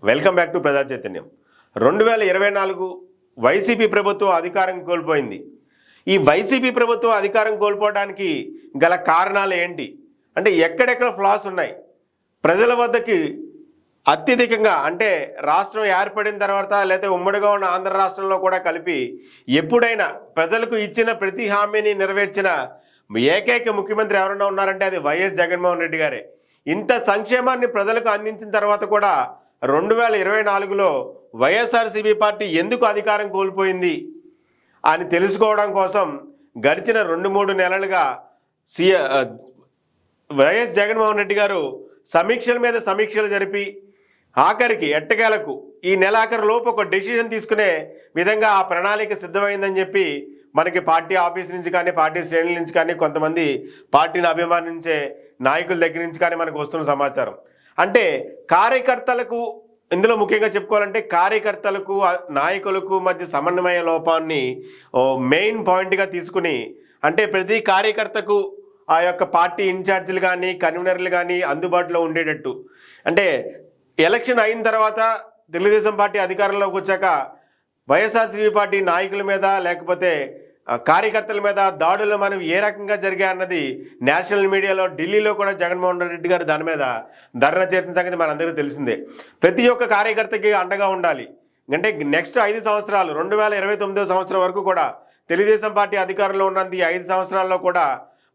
Welcome back to ప్రజా చైతన్యం. 2024 YCP ప్రభుత్వం అధికారం కోల్పోయింది. ఈ వైసీపీ ప్రభుత్వం అధికారం కోల్పోవడానికి గల కారణాలు ఏంటి అంటే ఎక్కడెక్కడ ఫ్లాస్ ఉన్నాయి, ప్రజల వద్దకి అత్యధికంగా అంటే రాష్ట్రం ఏర్పడిన తర్వాత లేదా ఉమ్మడిగా ఉన్న ఆంధ్ర రాష్ట్రంలో కూడా కలిపి ఎప్పుడైనా ప్రజలకు ఇచ్చిన ప్రతి హామీని నెరవేర్చిన ఏకైక ముఖ్యమంత్రి ఎవరైనా ఉన్నారంటే అది వైఎస్ జగన్మోహన్ రెడ్డి గారే. ఇంత సంక్షేమాన్ని ప్రజలకు అందించిన తర్వాత కూడా 2024లో వైఎస్ఆర్సీపీ పార్టీ ఎందుకు అధికారం కోల్పోయింది అని తెలుసుకోవడం కోసం గడిచిన 2-3 నెలలుగా వైఎస్ జగన్మోహన్ రెడ్డి గారు సమీక్షల మీద సమీక్షలు జరిపి ఆఖరికి ఎట్టకేలకు ఈ నెలాఖరు లోపు ఒక డెసిషన్ తీసుకునే విధంగా ఆ ప్రణాళిక సిద్ధమైందని చెప్పి మనకి పార్టీ ఆఫీస్ నుంచి కానీ పార్టీ శ్రేణుల నుంచి కానీ కొంతమంది పార్టీని అభిమానించే నాయకుల దగ్గర నుంచి కానీ మనకు వస్తున్న సమాచారం. అంటే కార్యకర్తలకు ఇందులో ముఖ్యంగా చెప్పుకోవాలంటే కార్యకర్తలకు నాయకులకు మధ్య సమన్వయ లోపాన్ని మెయిన్ పాయింట్గా తీసుకుని అంటే ప్రతి కార్యకర్తకు ఆ యొక్క పార్టీ ఇన్ఛార్జీలు కానీ కన్వీనర్లు కానీ అందుబాటులో ఉండేటట్టు. అంటే ఎలక్షన్ అయిన తర్వాత తెలుగుదేశం పార్టీ అధికారంలోకి వచ్చాక వైఎస్ఆర్సీపీ పార్టీ నాయకుల మీద లేకపోతే కార్యకర్తల మీద దాడులు మనం ఏ రకంగా జరిగాయన్నది నేషనల్ మీడియాలో ఢిల్లీలో కూడా జగన్మోహన్ రెడ్డి గారు దాని మీద ధర్నా చేసిన సంగతి మనందరికీ తెలిసిందే. ప్రతి ఒక్క కార్యకర్తకి అండగా ఉండాలి అంటే నెక్స్ట్ 5 సంవత్సరాలు 2029 సంవత్సరం వరకు కూడా తెలుగుదేశం పార్టీ అధికారంలో ఉన్నంత 5 సంవత్సరాల్లో కూడా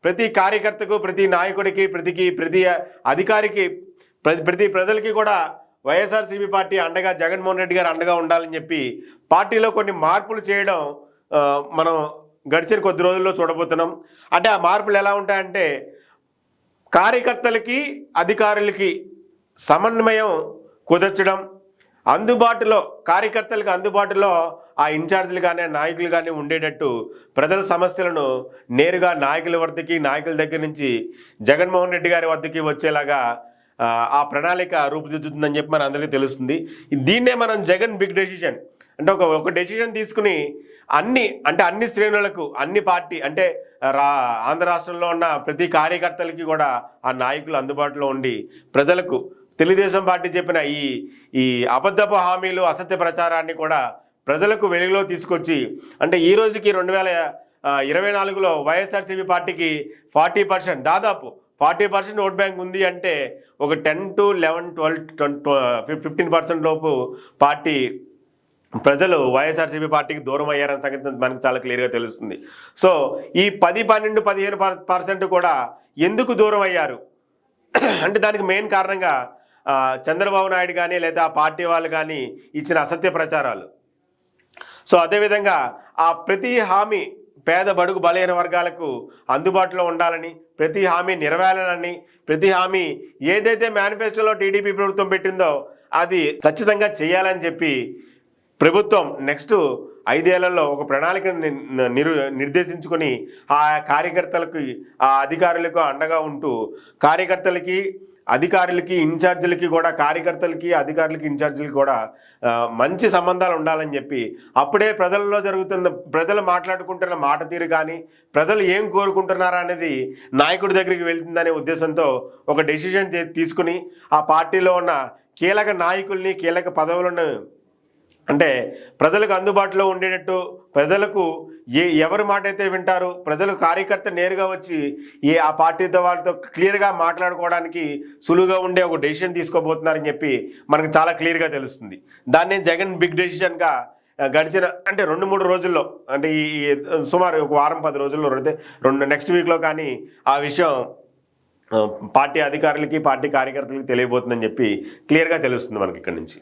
ప్రతి కార్యకర్తకు ప్రతి నాయకుడికి ప్రతి అధికారికి ప్రతి ప్రజలకి కూడా వైఎస్ఆర్సీపీ పార్టీ అండగా జగన్మోహన్ రెడ్డి గారు అండగా ఉండాలని చెప్పి పార్టీలో కొన్ని మార్పులు చేయడం మనం గడిచిన కొద్ది రోజుల్లో చూడబోతున్నాం. అంటే ఆ మార్పులు ఎలా ఉంటాయంటే కార్యకర్తలకి అధికారులకి సమన్వయం కుదర్చడం, అందుబాటులో కార్యకర్తలకు అందుబాటులో ఆ ఇన్ఛార్జీలు కానీ నాయకులు కానీ ఉండేటట్టు ప్రజల సమస్యలను నేరుగా నాయకుల వద్దకి నాయకుల దగ్గర నుంచి జగన్మోహన్ రెడ్డి గారి వద్దకి వచ్చేలాగా ఆ ప్రణాళిక రూపుదిద్దుతుందని చెప్పి మన అందరికీ తెలుస్తుంది. దీన్నే మనం జగన్ బిగ్ డెసిషన్ అంటే ఒక డెసిషన్ తీసుకుని అన్ని శ్రేణులకు అన్ని పార్టీ అంటే ఆంధ్ర రాష్ట్రంలో ఉన్న ప్రతి కార్యకర్తలకి కూడా ఆ నాయకులు అందుబాటులో ఉండి ప్రజలకు తెలుగుదేశం పార్టీ చెప్పిన ఈ అబద్ధపు హామీలు అసత్య ప్రచారాన్ని కూడా ప్రజలకు వెలుగులో తీసుకొచ్చి అంటే ఈ రోజుకి 2024లో వైఎస్ఆర్సీపీ పార్టీకి 40% దాదాపు 40% ఓట్ బ్యాంక్ ఉంది అంటే ఒక 10 to 11, 12, 15% లోపు పార్టీ ప్రజలు వైఎస్ఆర్సీపీ పార్టీకి దూరం అయ్యారన్న సంగతి మనకు చాలా క్లియర్గా తెలుస్తుంది. సో ఈ 10, 12, 15% కూడా ఎందుకు దూరం అయ్యారు అంటే దానికి మెయిన్ కారణంగా చంద్రబాబు నాయుడు కానీ లేదా ఆ పార్టీ వాళ్ళు కానీ ఇచ్చిన అసత్య ప్రచారాలు. సో అదేవిధంగా ఆ ప్రతి హామీ పేద బడుగు బలహీన వర్గాలకు అందుబాటులో ఉండాలని, ప్రతి హామీ నెరవేరాలని, ప్రతి హామీ ఏదైతే మేనిఫెస్టోలో టీడీపీ ప్రభుత్వం పెట్టిందో అది ఖచ్చితంగా చేయాలని చెప్పి ప్రభుత్వం నెక్స్ట్ 5 ఏళ్లలో ఒక ప్రణాళికను నిర్దేశించుకొని ఆ కార్యకర్తలకు ఆ అధికారులకు అండగా ఉంటూ కార్యకర్తలకి అధికారులకి ఇన్ఛార్జీలకి కూడా కార్యకర్తలకి అధికారులకి ఇన్ఛార్జీలకి కూడా మంచి సంబంధాలు ఉండాలని చెప్పి అప్పుడే ప్రజల్లో ప్రజలు మాట్లాడుకుంటున్న మాట తీరు కానీ ప్రజలు ఏం కోరుకుంటున్నారా అనేది నాయకుడి దగ్గరికి వెళ్తుందనే ఉద్దేశంతో ఒక డెసిషన్ తీసుకుని ఆ పార్టీలో ఉన్న కీలక నాయకుల్ని కీలక పదవులను అంటే ప్రజలకు అందుబాటులో ఉండేటట్టు ప్రజలకు ఎవరి మాట అయితే వింటారు ప్రజలు కార్యకర్త నేరుగా వచ్చి ఆ పార్టీతో వాళ్ళతో క్లియర్గా మాట్లాడుకోవడానికి సులువుగా ఉండే ఒక డెసిషన్ తీసుకోబోతున్నారని చెప్పి మనకు చాలా క్లియర్గా తెలుస్తుంది. దాన్నే జగన్ బిగ్ డెసిషన్గా గడిచిన అంటే 2-3 రోజుల్లో అంటే ఈ సుమారు ఒక వారం 10 రోజుల్లో నెక్స్ట్ వీక్లో కానీ ఆ విషయం పార్టీ అధికారులకి పార్టీ కార్యకర్తలకి తెలియబోతుందని చెప్పి క్లియర్గా తెలుస్తుంది మనకి ఇక్కడ నుంచి.